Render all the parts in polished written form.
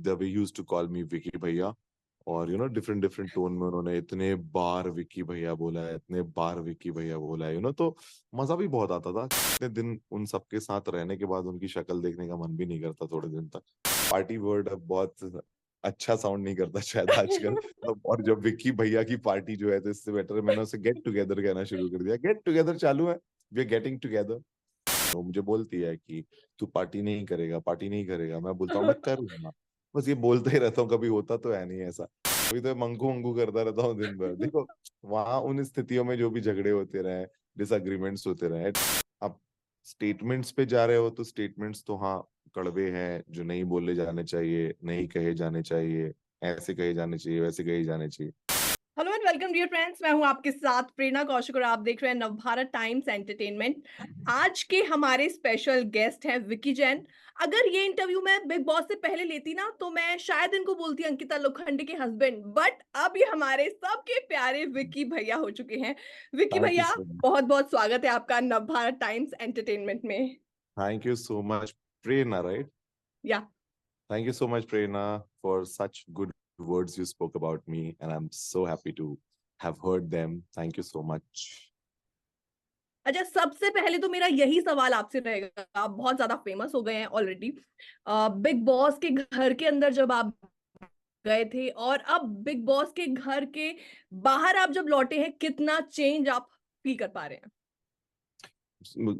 The way used to call me Vicky भैया, और different different tone में उन्होंने इतने बार विक्की भैया बोला है, इतने बार विक्की भैया बोला है, तो मजा भी बहुत आता था। इतने दिन उन सबके साथ रहने के बाद उनकी शक्ल देखने का मन भी नहीं करता थोड़े दिन तक। पार्टी वर्ड अब बहुत अच्छा साउंड नहीं करता शायद आजकल। और जब विक्की भैया की पार्टी जो है, तो इससे बेटर है मैंने उसे गेट टुगेदर कहना शुरू कर दिया। गेट टुगेदर चालू है, वी आर गेटिंग टुगेदर। वो मुझे बोलती है कि तू पार्टी नहीं करेगा, पार्टी नहीं करेगा। मैं बोलता हूँ मैं करूंगा, बस ये बोलते ही रहता हूँ, कभी होता तो है नहीं ऐसा। अभी तो मंगू मंगू करता रहता हूँ दिन भर। देखो, वहां उन स्थितियों में जो भी झगड़े होते रहे, डिसएग्रीमेंट्स होते रहे, अब स्टेटमेंट्स पे जा रहे हो तो स्टेटमेंट्स तो हाँ कड़वे हैं, जो नहीं बोले जाने चाहिए, नहीं कहे जाने चाहिए, ऐसे कहे जाने चाहिए, वैसे कहे जाने चाहिए। Hello and welcome dear friends, मैं हूं आपके साथ प्रेरणा कौशिक और आप देख रहे हैं नवभारत टाइम्स एंटरटेनमेंट। आज के हमारे स्पेशल गेस्ट हैं विकी जैन। अगर ये इंटरव्यू मैं बिग बॉस से पहले लेती ना तो मैं शायद इनको बोलती अंकिता लोखंडे के हस्बैंड, बट अब ये हमारे सबके प्यारे विकी भैया हो चुके हैं। विकी थैंक यू भैया, सो मच। बहुत बहुत स्वागत है आपका नवभारत टाइम्स एंटरटेनमेंट में। Thank you so much Prerna, right? या Thank you so much, Prerna, for such good words you spoke about me, and I'm so happy to have heard them. Thank you so much. अच्छा, सबसे पहले तो मेरा यही सवाल आपसे रहेगा, आप बहुत ज्यादा फेमस हो गए हैं ऑलरेडी। बिग बॉस के घर के अंदर जब आप गए थे और अब बिग बॉस के घर के बाहर आप जब लौटे हैं, कितना चेंज आप फील कर पा रहे हैं?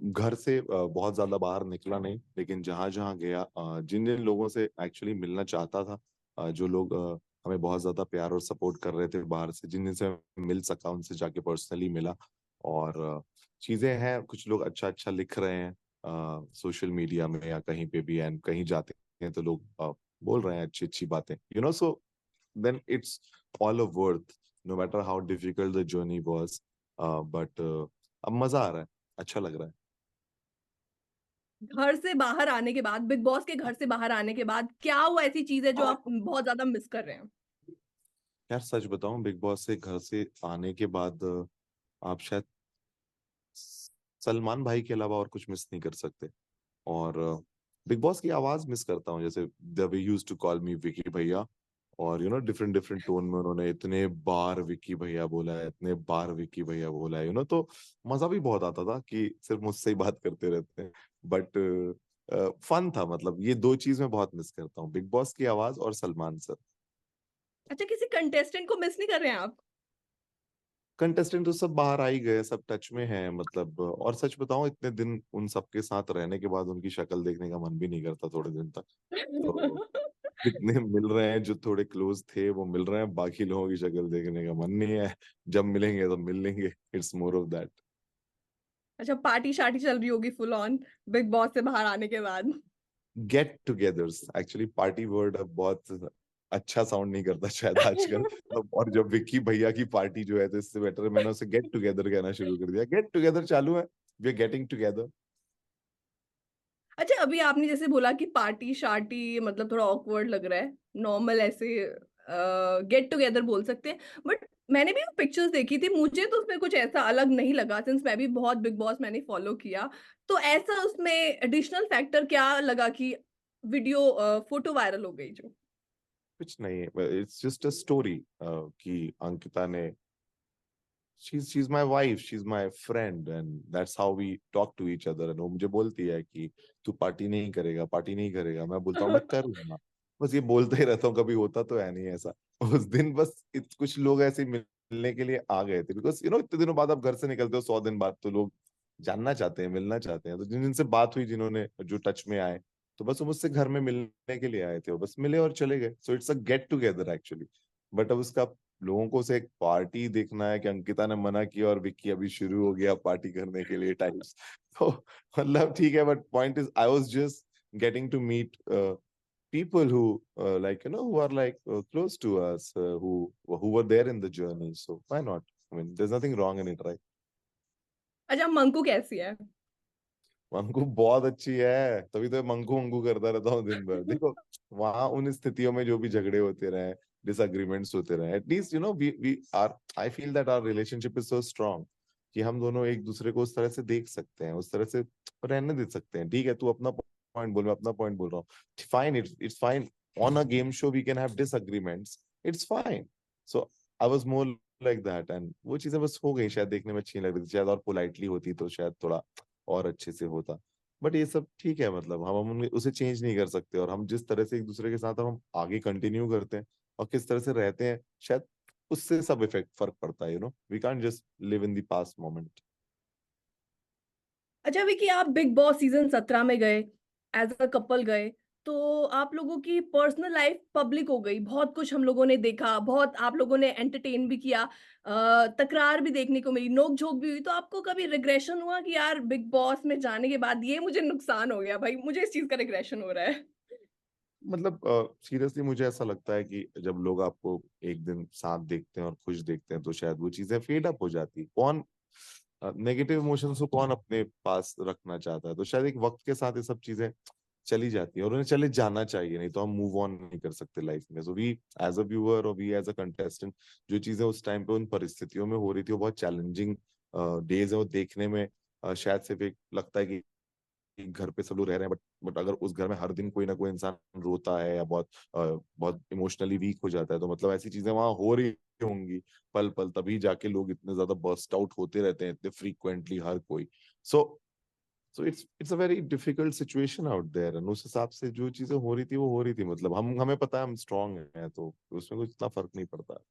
घर से बहुत ज्यादा बाहर निकला नहीं, लेकिन जहां जहां गया, जिन जिन लोगों से एक्चुअली मिलना चाहता था, जो लोग हमें बहुत ज्यादा प्यार और सपोर्ट कर रहे थे बाहर से, जिन जिन से मिल सका, उनसे जाके पर्सनली मिला। और चीजें हैं, कुछ लोग अच्छा अच्छा लिख रहे हैं सोशल मीडिया में या कहीं पे भी, एंड कहीं जाते हैं तो लोग बोल रहे हैं अच्छी अच्छी बातें, so then it's all of worth, no matter how difficult the journey was. But अब मजा आ रहा है, अच्छा लग रहा है। घर से बाहर आने के बाद, बिग बॉस के घर से बाहर आने के बाद, क्या वो ऐसी चीज है जो आप बहुत ज्यादा मिस कर रहे हैं? यार सच बताऊं, बिग बॉस से घर से आने के बाद आप शायद सलमान भाई के अलावा और कुछ मिस नहीं कर सकते। और बिग बॉस की आवाज मिस करता हूँ, जैसे the way used to call me Vicky भैया, और डिफरेंट डिफरेंट टोन में उन्होंने इतने बार विक्की भैया बोला है, इतने बार विक्की भैया बोला है, तो मजा भी बहुत आता था कि सिर्फ मुझसे ही बात करते रहते हैं। बट फन था, मतलब ये दो चीज मैं बहुत मिस करता हूँ, बिग बॉस की आवाज और सलमान सर। अच्छा, किसी कंटेस्टेंट को मिस नहीं कर रहे हैं आप? कंटेस्टेंट तो सब बाहर आ ही गए, सब टच में हैं, मतलब। और सच बताऊं, इतने दिन उन सबके साथ रहने के बाद उनकी शक्ल देखने का मन भी नहीं करता थोड़े दिन तक। तो जितने मिल रहे हैं, जो थोड़े क्लोज थे वो मिल रहे हैं, बाकी लोगों की शक्ल देखने का मन नहीं है। जब मिलेंगे तो मिल लेंगे, इट्स मोर ऑफ दैट। अच्छा, पार्टी शार्टी चल रही होगी फुल ऑन बिग बॉस से बाहर आने के बाद। Get togethers, actually party word अब बहुत अच्छा साउंड नहीं करता शायद आजकल। और जब विक्की भैया की पार्टी जो है, तो इससे बेटर है मैंने उसे गेट टुगेदर कहना शुरू कर दिया। गेट टुगेदर चालू है, वी आर गेटिंग टुगेदर। अच्छा, अभी आपने जैसे बोला कि पार्टी शार्टी मतलब थोड़ा ऑकवर्ड लग रहा है, नॉर्मल ऐसे गेट टुगेदर बोल सकते हैं, बट मैंने भी वो पिक्चर्स देखी थी, मुझे तो उसमें कुछ ऐसा अलग नहीं लगा, सिंस मैं भी बहुत बिग बॉस मैंने फॉलो किया। तो ऐसा उसमें एडिशनल फैक्टर क्या लगा कि वीडियो फोटो वायरल हो गई जो? कुछ नहीं, इट्स जस्ट अ स्टोरी कि अंकिता ने, she's my wife, she's my friend, and that's how we talk to each other, and वो मुझे बोलती है कि तू पार्टी नहीं करेगा, पार्टी नहीं करेगा। मैं बोलता हूँ मैं करूंगा, बस ये बोलते ही रहता हूँ, कभी होता तो है नहीं ऐसा। उस दिन बस कुछ लोग ऐसे मिलने के लिए आ गए थे, बिकॉज इतने दिनों बाद आप घर से निकलते हो, 100 दिन बाद, तो लोग जानना चाहते हैं, मिलना चाहते हैं। तो जिन जिनसे बात हुई, जिन्होंने जो टच में आए, तो बस वो मुझसे घर में मिलने के लिए आए थे, वो बस मिले और चले गए। सो it's a get together actually. But अब उसका लोगों को उसे एक पार्टी देखना है कि अंकिता ने मना किया और विक्की अभी शुरू हो गया पार्टी करने के लिए टाइप्स। तो मतलब ठीक है, but point is I was just getting to meet people who like who are like close to us, who were there in the journey, so why not? I mean, there's nothing wrong in it, right? अच्छा, मंकू कैसी है? मंकू बहुत अच्छी है, तभी तो मंकू मंकू करता रहता हूँ दिन भर। देखो, वहां उन स्थितियों में जो भी झगड़े होते रहे, डिसएग्रीमेंट्स होते रहे, at least we are, I feel that our relationship is so strong कि हम दोनों एक दूसरे को उस तरह से देख सकते हैं, उस तरह से रहने दे सकते हैं। ठीक है, तू अपना पॉइंट बोल, मैं अपना पॉइंट बोल रहा हूँ, fine, it's fine. on a game show we can have disagreements, it's fine. So I was more like that, and वो चीजें बस हो गई, शायद देखने में अच्छी नहीं लग रही थी, शायद और पोलाइटली होती तो शायद थोड़ा और अच्छे से होता। बट ये सब ठीक है, मतलब हम उसे चेंज नहीं कर सकते, और हम जिस तरह से एक दूसरे के साथ हम आगे कंटिन्यू करते हैं और किस तरह से रहते हैं, शायद उससे सब इफेक्ट फर्क पड़ता है, we can't just live in the past moment. अच्छा विकी, आप बिग बॉस सीजन 17 में गए, एज अ कपल गए, तो आप लोगों की पर्सनल लाइफ पब्लिक हो गई, बहुत कुछ हम लोगों ने देखा, बहुत आप लोगों ने एंटरटेन भी किया, तकरार भी देखने को मिली, नोक झोंक भी हुई, तो आपको कभी रिग्रेशन हुआ कि यार बिग बॉस में जाने के बाद ये मुझे नुकसान हो गया, भाई मुझे इस चीज का रिग्रेशन हो रहा है? मतलब सीरियसली मुझे ऐसा लगता है कि जब लोग आपको एक दिन साथ देखते हैं और खुश देखते हैं, तो शायद वो चीजें फेड अप हो जाती। कौन नेगेटिव इमोशंस को कौन अपने पास रखना चाहता है, तो शायद एक वक्त के साथ ये सब चीजें चली जाती है, और उन्हें चले जाना चाहिए, नहीं तो हम मूव ऑन नहीं कर सकते लाइफ में। So we as a viewer और वी एज अ कंटेस्टेंट, जो चीजें उस टाइम पे उन परिस्थितियों में हो रही थी वो बहुत चैलेंजिंग डेज है, वो देखने में शायद सिर्फ एक लगता है कि घर पे सब लोग रह रहे हैं, बट अगर उस घर में हर दिन कोई ना कोई इंसान रोता है या बहुत इमोशनली वीक हो जाता है, तो मतलब ऐसी चीजें वहां हो रही होंगी पल पल, तभी जाके लोग इतने ज्यादा बर्स्ट आउट होते रहते हैं इतने फ्रीक्वेंटली हर कोई। So so it's a very difficult situation out there, and उस हिसाब से जो चीजें हो रही थी वो हो रही थी, मतलब हमें पता है हम स्ट्रांग हैं, तो उसमें कुछ इतना फर्क नहीं पड़ता,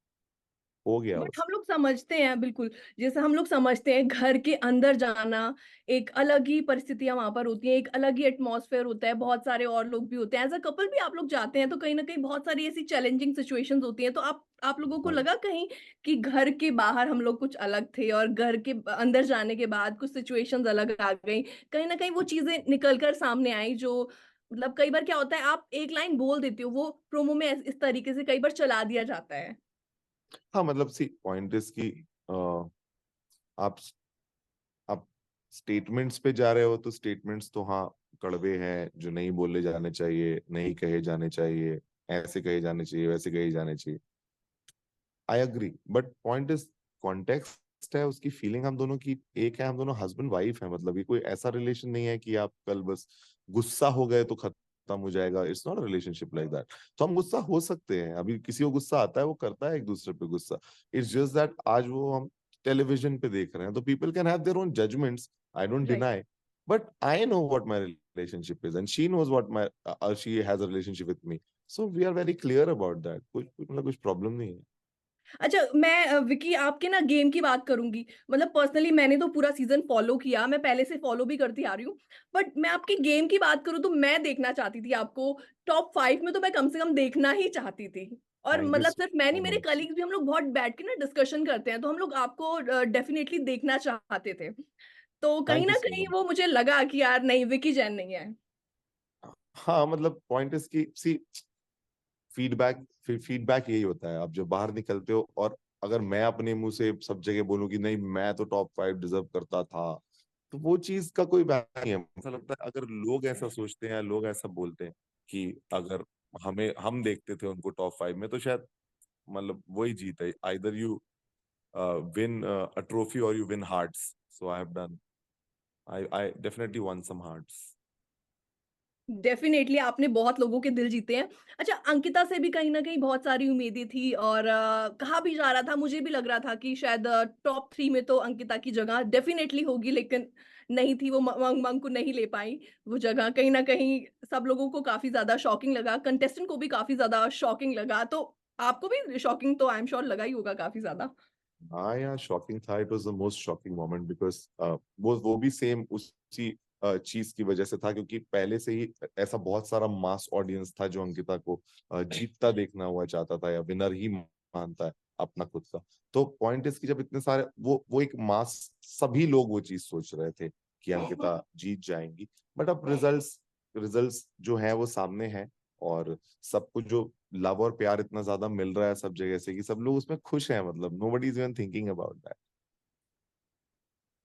हो गया बट बस। हम लोग समझते हैं बिल्कुल, जैसे हम लोग समझते हैं घर के अंदर जाना, एक अलग ही परिस्थितियां वहां पर होती हैं, एक अलग ही एटमॉस्फेयर होता है, बहुत सारे और लोग भी होते हैं, एज अ कपल भी आप लोग जाते हैं तो कहीं ना कहीं बहुत सारी ऐसी चैलेंजिंग सिचुएशंस होती हैं, तो आप लोगों को हाँ लगा कहीं कि घर के बाहर हम लोग कुछ अलग थे और घर के अंदर जाने के बाद कुछ सिचुएशंस अलग आ गई, कहीं ना कहीं वो चीजें निकल कर सामने आई, जो मतलब कई बार क्या होता है, आप एक लाइन बोल देते हो, वो प्रोमो में इस तरीके से कई बार चला दिया जाता है। हाँ, मतलब सी पॉइंट इज कि आप आप स्टेटमेंट्स पे जा रहे हो, तो स्टेटमेंट्स तो हाँ कड़वे हैं, जो नहीं बोले जाने चाहिए, नहीं कहे जाने चाहिए, ऐसे कहे जाने चाहिए, वैसे कहे जाने चाहिए। I agree, but point is context है, उसकी फीलिंग हम दोनों की एक है, हम दोनों हस्बैंड वाइफ है, मतलब ये कोई ऐसा रिलेशन नहीं है कि आप कल बस गुस्सा हो गए तो खत्म हो जाएगा। It's not a relationship like that. तो हम गुस्सा हो सकते हैं, अभी किसी को गुस्सा आता है वो करता है एक दूसरे पे गुस्सा। इट्स जस्ट दैट आज वो हम टेलीविजन पे देख रहे हैं, तो people can have their own judgments, I don't right. Deny, but I know what my relationship is and she knows what my she has a relationship with me. So we are very clear about that, कुछ problem नहीं है। अच्छा, मैं विकी आपके ना game की बात करूंगी, मतलब पर्सनली मैंने तो पूरा सीजन फॉलो किया, मैं पहले से फॉलो भी करती आ रही हूँ, बट मैं आपकी गेम की बात करूँ तो मैं देखना चाहती थी आपको टॉप 5 में, तो मैं कम से कम देखना ही चाहती थी। और थैंक यू मतलब सिर्फ मैं सो नहीं, मेरे मच। कलीग्स भी, हम लोग बहुत बैठ के ना डिस्कशन करते हैं, तो हम लोग आपको डेफिनेटली देखना चाहते थे, तो कहीं थैंक यू ना सो कहीं मच। वो मुझे लगा कि यार नहीं, विकी जैन नहीं है। हाँ, मतलब पॉइंट इज की सी फीडबैक, फीडबैक यही होता है, आप जब बाहर निकलते हो, और अगर मैं अपने मुंह से सब जगह बोलूं कि नहीं मैं तो टॉप 5 डिजर्व करता था, तो वो चीज का कोई बैक नहीं है। ऐसा लगता है अगर लोग ऐसा सोचते हैं, लोग ऐसा बोलते हैं कि अगर हम देखते थे उनको टॉप 5 में, तो शायद मतलब वही जीत है, either you win a trophy और you win hearts. So I have done, I definitely won some hearts. Definitely आपने बहुत लोगों के दिल जीते हैं। अच्छा, अंकिता से भी कहीं न कहीं बहुत सारी उम्मीदें थी और कहा भी जा रहा था, मुझे भी लग रहा था कि शायद टॉप 3 में तो अंकिता की जगह डेफिनेटली होगी, लेकिन नहीं थी, वो मंग को नहीं ले पाई वो जगह। कहीं न कहीं सब लोगों को काफ़ी ज़्यादा शॉकिंग लगा, कंटेस्टेंट को भी काफ़ी ज़्यादा शॉकिंग लगा, तो आपको भी शॉकिंग तो आई एम श्योर लगा ही होगा काफ़ी ज़्यादा। हाँ यार, शॉकिंग था, it was the most shocking moment, because वो भी सेम उसी चीज की वजह से था, क्योंकि पहले से ही ऐसा बहुत सारा मास ऑडियंस था जो अंकिता को जीतता देखना हुआ चाहता था, या विनर ही मानता है अपना खुद का। तो पॉइंट इज कि जब इतने सारे वो एक मास, सभी लोग वो चीज सोच रहे थे कि अंकिता जीत जाएंगी, बट अब रिजल्ट्स जो है वो सामने है, और सबको जो लव और प्यार इतना ज्यादा मिल रहा है सब जगह से कि सब लोग उसमें खुश हैं, मतलब nobody is even thinking about that.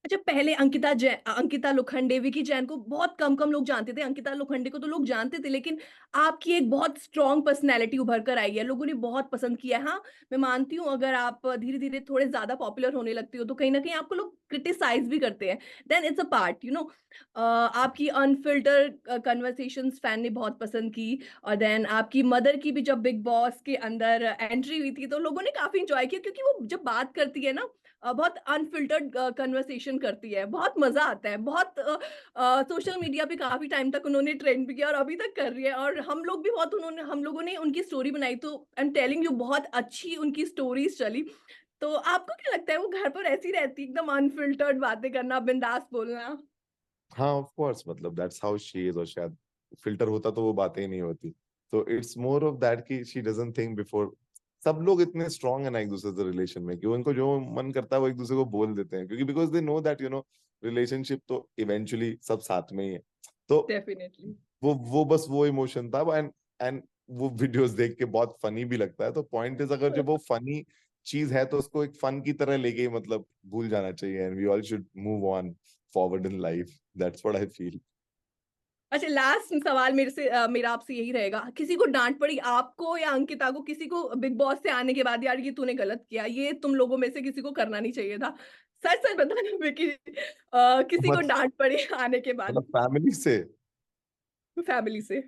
अच्छा, पहले अंकिता लोखंडे, विकी जैन को बहुत कम-कम लोग जानते थे। अंकिता लोखंडे को तो लोग जानते थे, लेकिन आपकी एक बहुत स्ट्रॉन्ग पर्सनैलिटी उभर कर आई है, लोगों ने बहुत पसंद किया है। हाँ, मैं मानती हूँ अगर आप धीरे-धीरे थोड़े ज़्यादा पॉपुलर होने लगते हो, तो कहीं न कहीं आपको लोग क्रिटिसाइज़ भी करते हैं। देन इट्स अ पार्ट आपकी अनफ़िल्टर्ड कन्वर्सेशंस फैन ने बहुत पसंद की और देन आपकी मदर की भी जब बिग बॉस के अंदर एंट्री हुई थी, तो लोगों ने काफ़ी एन्जॉय किया क्योंकि वो जब बात करती है ना बहुत अनफ़िल्टर्ड कन्वर्सेशन करती है, बहुत मज़ा आता है। सोशल मीडिया पे काफ़ी टाइम तक उन्होंने ट्रेंड भी किया और अभी तक कर रही है और हम लोगों ने उनकी स्टोरी बनाई तो आई एम टेलिंग यू बहुत अच्छी उनकी स्टोरीज़ चली। तो आपको क्या लगता है वो घर पर ऐसी रहती एकदम अनफ़िल्टर्ड बातें करना, बिंदास बोलना? हाँ, ऑफ कोर्स, मतलब दैट्स हाउ शी इज। और शायद फिल्टर होता तो वो बातें ही नहीं होती। तो इट्स मोर ऑफ दैट कि शी डजंट थिंक बिफोर। सब लोग इतने स्ट्रांग है ना एक दूसरे से रिलेशन में कि उनको जो मन करता है वो एक दूसरे को बोल देते हैं, क्योंकि because they know that relationship तो इवेंचुअली सब साथ में ही है। तो डेफिनिटली। वो बस वो इमोशन था। एंड एंड वो वीडियोस देख के बहुत फनी भी लगता है। तो पॉइंट इज, अगर जब वो फनी चीज है तो उसको एक फन की तरह लेके ही मतलब भूल जाना चाहिए। And we all should move on forward in life. That's what I feel. अच्छा लास्ट सवाल मेरा आपसे यही रहेगा, किसी को डाँट पड़ी आपको या अंकिता को किसी को बिग बॉस से आने के बाद यार ये तूने गलत किया, ये तुम लोगों में से किसी को करना नहीं चाहिए था? सच-सच बताना विकी किसी को मत- डाँट पड़ी आने के बाद मतलब फैमिली से। फैमिली से?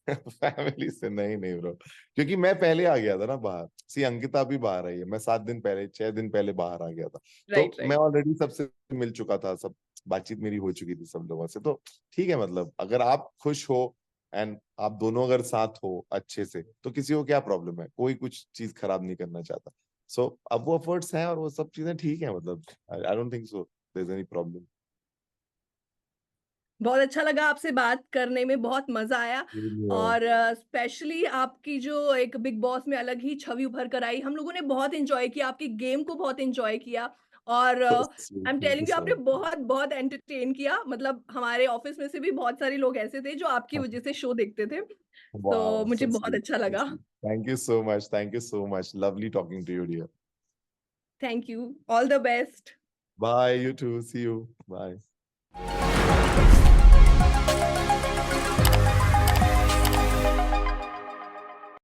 फैमिली से नहीं नहीं ब्रो, क्योंकि मैं पहले आ गया था ना बाहर। सी अंकिता भी बाहर आई है, मैं 7 दिन पहले 6 दिन पहले बाहर आ गया था। तो राइट, मैं राइट। ऑलरेडी सबसे मिल चुका था, सब बातचीत मेरी हो चुकी थी सब लोगों से। तो ठीक है, मतलब अगर आप खुश हो एंड आप दोनों अगर साथ हो अच्छे से, तो किसी को क्या प्रॉब्लम है? कोई कुछ चीज खराब नहीं करना चाहता। सो अब वो एफर्ट्स हैं और वो सब चीजें ठीक है। मतलब I don't think so there is any problem. बहुत अच्छा लगा आपसे बात करने में, बहुत मज़ा आया और स्पेशली आपकी जो एक बिग बॉस में अलग ही छवि उभर कर आई, हम लोगों ने बहुत एन्जॉय किया, आपकी गेम को बहुत एन्जॉय किया और I am thank you telling you so आपने मच। बहुत एंटरटेन किया, मतलब हमारे ऑफिस में से भी बहुत सारे लोग ऐसे थे जो आपकी वज़ह से शो देखते थे, तो Wow, मुझे so बहुत sweet. अच्छा So लगा। sweet. Thank you so much. Thank you so much. Lovely talking to you, dear. Thank you, all the best. Bye, you too. See you. Bye.